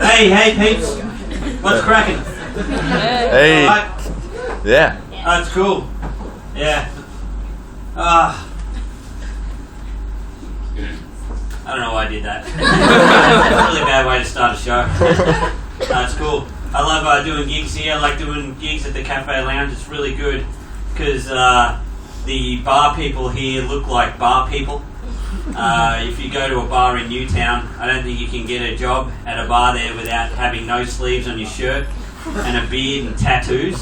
Hey, peeps. What's cracking? Hey. All right. Yeah. That's cool. Yeah. I don't know why I did that. Really bad way to start a show. It's cool. I love doing gigs here. I like doing gigs at the Cafe Lounge. It's really good because the bar people here look like bar people. If you go to a bar in Newtown, I don't think you can get a job at a bar there without having no sleeves on your shirt and a beard and tattoos,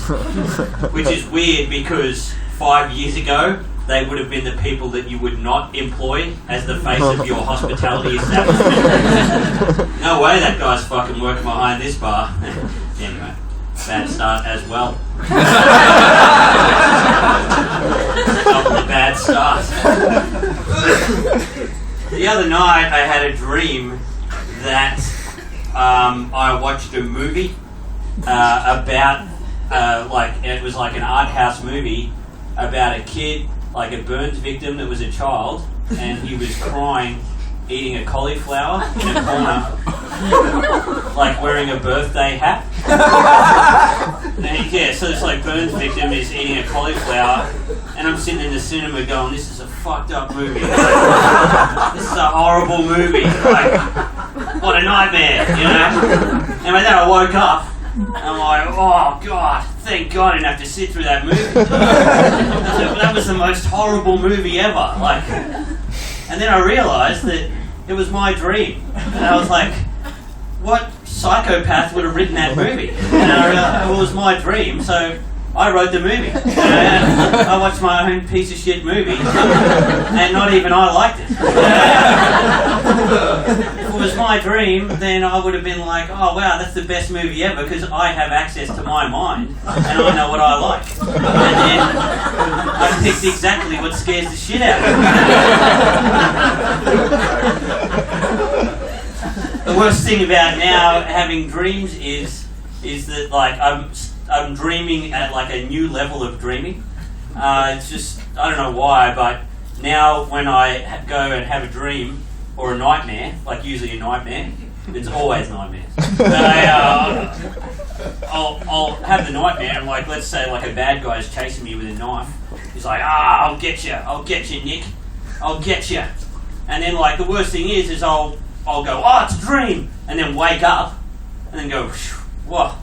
which is weird because 5 years ago they would have been the people that you would not employ as the face of your hospitality establishment. No way that guy's fucking working behind this bar. Anyway, bad start as well. Double the bad start. The other night I had a dream that I watched a movie about it was like an art house movie about a kid, like a burns victim that was a child, and he was crying eating a cauliflower in a corner, like wearing a birthday hat. So this like burns victim is eating a cauliflower, and I'm sitting in the cinema going, this is a fucked up movie. This is a horrible movie. Like, what a nightmare, you know? And then I woke up, and I'm like, oh God, thank God I didn't have to sit through that movie. That was the most horrible movie ever. Like, and then I realised that it was my dream. And I was like, what psychopath would have written that movie? And I realised it was my dream, so I wrote the movie. I watched my own piece of shit movie, and not even I liked it. If it was my dream, then I would have been like, oh wow, that's the best movie ever, because I have access to my mind, and I know what I like. And then I picked exactly what scares the shit out of me. The worst thing about now having dreams is that like I'm dreaming at like a new level of dreaming. It's just, I don't know why, but now when I go and have a dream or a nightmare, like usually a nightmare, it's always nightmares. I'll have the nightmare and like, let's say like a bad guy is chasing me with a knife. He's like, I'll get you, Nick, I'll get you. And then like the worst thing is I'll go, oh, it's a dream, and then wake up and then go, what?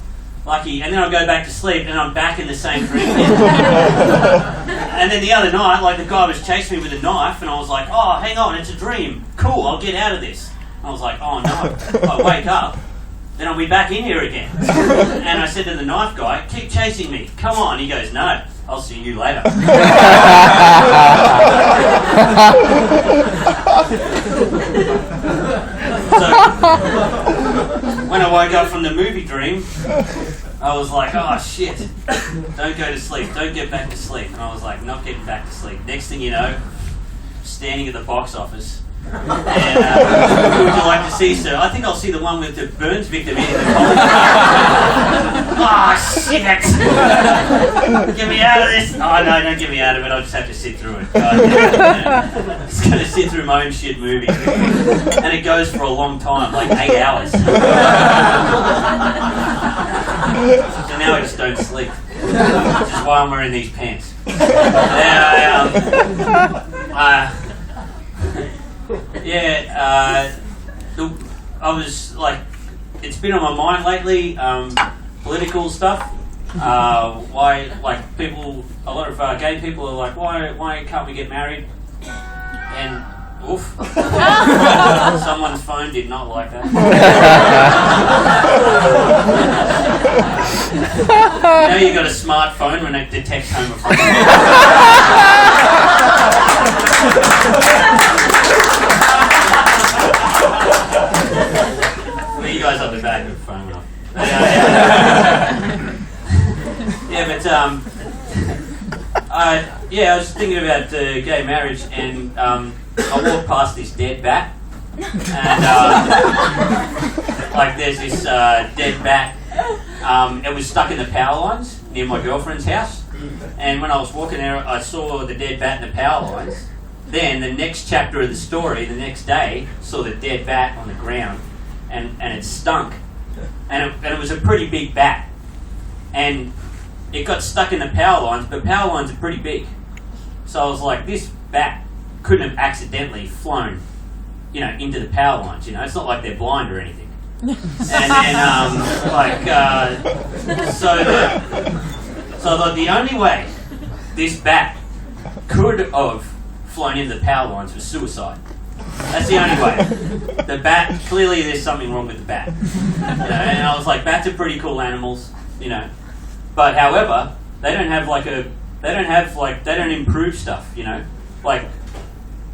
Lucky, and then I'll go back to sleep and I'm back in the same dream again. And then the other night, like the guy was chasing me with a knife and I was like, oh, hang on, it's a dream. Cool, I'll get out of this. And I was like, oh no. I wake up, then I'll be back in here again. And I said to the knife guy, keep chasing me, come on. He goes, no, I'll see you later. So, when I woke up from the movie dream, I was like, oh shit, don't go to sleep, don't get back to sleep. And I was like, not getting back to sleep. Next thing you know, standing at the box office. And who would you like to see, sir? I think I'll see the one with the burns victim in the college. Oh shit! Get me out of this! Oh no, don't get me out of it, I'll just have to sit through it. I'm just going to sit through my own shit movie. And it goes for a long time, like 8 hours. So now I just don't sleep. Which is why I'm wearing these pants. I was like, it's been on my mind lately, political stuff. Why, like people, a lot of gay people are like, why can't we get married? And oof, someone's phone did not like that. Now you got a smartphone when it detects homophobia. You guys have the back of the phone off. I was thinking about gay marriage, and I walked past this dead bat, and like there's this dead bat. It was stuck in the power lines near my girlfriend's house, and when I was walking there, I saw the dead bat in the power lines. Then the next chapter of the story, the next day, saw the dead bat on the ground, and it stunk. and it was a pretty big bat, and it got stuck in the power lines, but power lines are pretty big. So I was like, this bat couldn't have accidentally flown, into the power lines. It's not like they're blind or anything. And then, so the only way this bat could have flown into the power lines was suicide. That's the only way. The bat, clearly there's something wrong with the bat. And I was like, bats are pretty cool animals, But however, they don't improve stuff, Like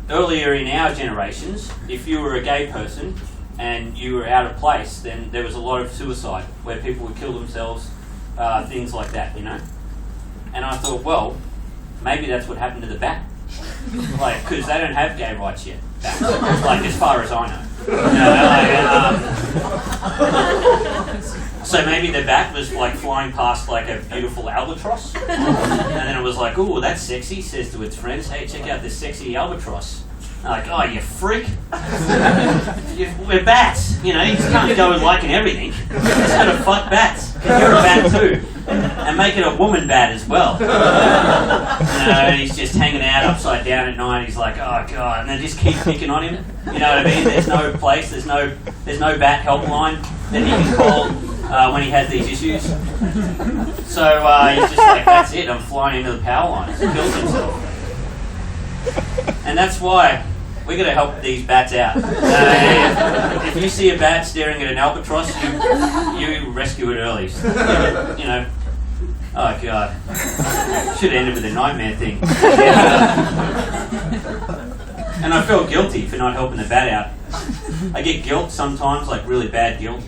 earlier in our generations, if you were a gay person and you were out of place, then there was a lot of suicide where people would kill themselves, things like that, And I thought, well, maybe that's what happened to the bat. Because they don't have gay rights yet, bats. As far as I know. So maybe the bat was flying past a beautiful albatross, and then it was like, "Ooh, that's sexy," says to its friends, "Hey, check out this sexy albatross." They're like, "Oh, you freak! We're bats, you just can't go liking everything. You just gotta fuck bats. And you're a bat too, and make it a woman bat as well." And he's just hanging out upside down at night. He's like, "Oh god," and they just keep picking on him. You know what I mean? There's no place. There's no bat helpline that he can call when he has these issues. So he's just like, "That's it. I'm flying into the power lines." He kills himself. And that's why we got to help these bats out. If you see a bat staring at an albatross, you rescue it early. Oh god, should have ended with a nightmare thing. And I felt guilty for not helping the bat out. I get guilt sometimes, really bad guilt.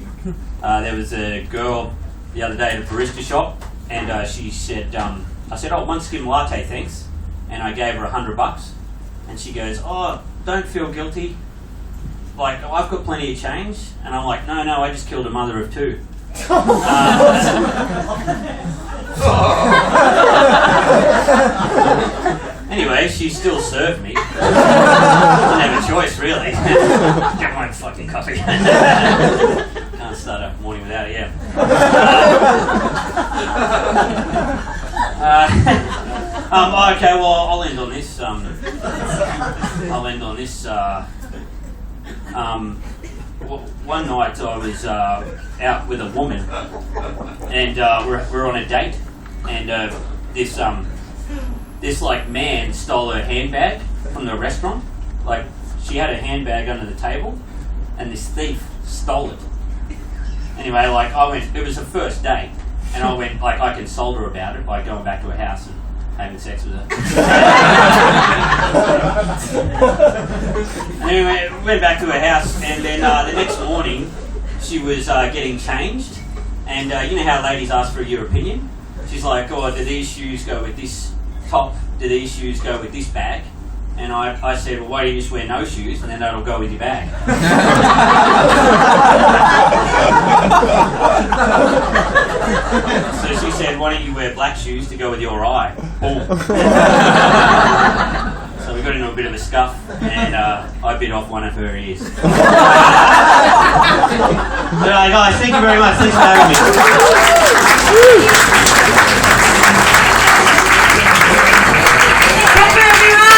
There was a girl the other day at a barista shop, and she said, I said, "Oh, one skim latte, thanks." And I gave her $100, and she goes, "Oh, don't feel guilty. I've got plenty of change." And I'm like, no, I just killed a mother of two. Anyway, she still served me. Didn't have a choice, really. Get one fucking coffee. Can't start a morning without it, yeah. Okay, well, I'll end on this. One night I was out with a woman, and we're on a date, and this man stole her handbag from the restaurant. She had a handbag under the table, and this thief stole it. Anyway, I went. It was the first date, and I went. I consoled her about it by going back to her house and having sex with her. Anyway, we went back to her house, and then the next morning she was getting changed, and you know how ladies ask for your opinion? She's like, "Oh, do these shoes go with this top? Do these shoes go with this bag?" And I said, "Well, why don't you just wear no shoes, and then that'll go with your bag?" So she said, "Why don't you wear black shoes to go with your eye?" Boom. So we got into a bit of a scuff, and I bit off one of her ears. Guys, thank you very much. Thanks for having me.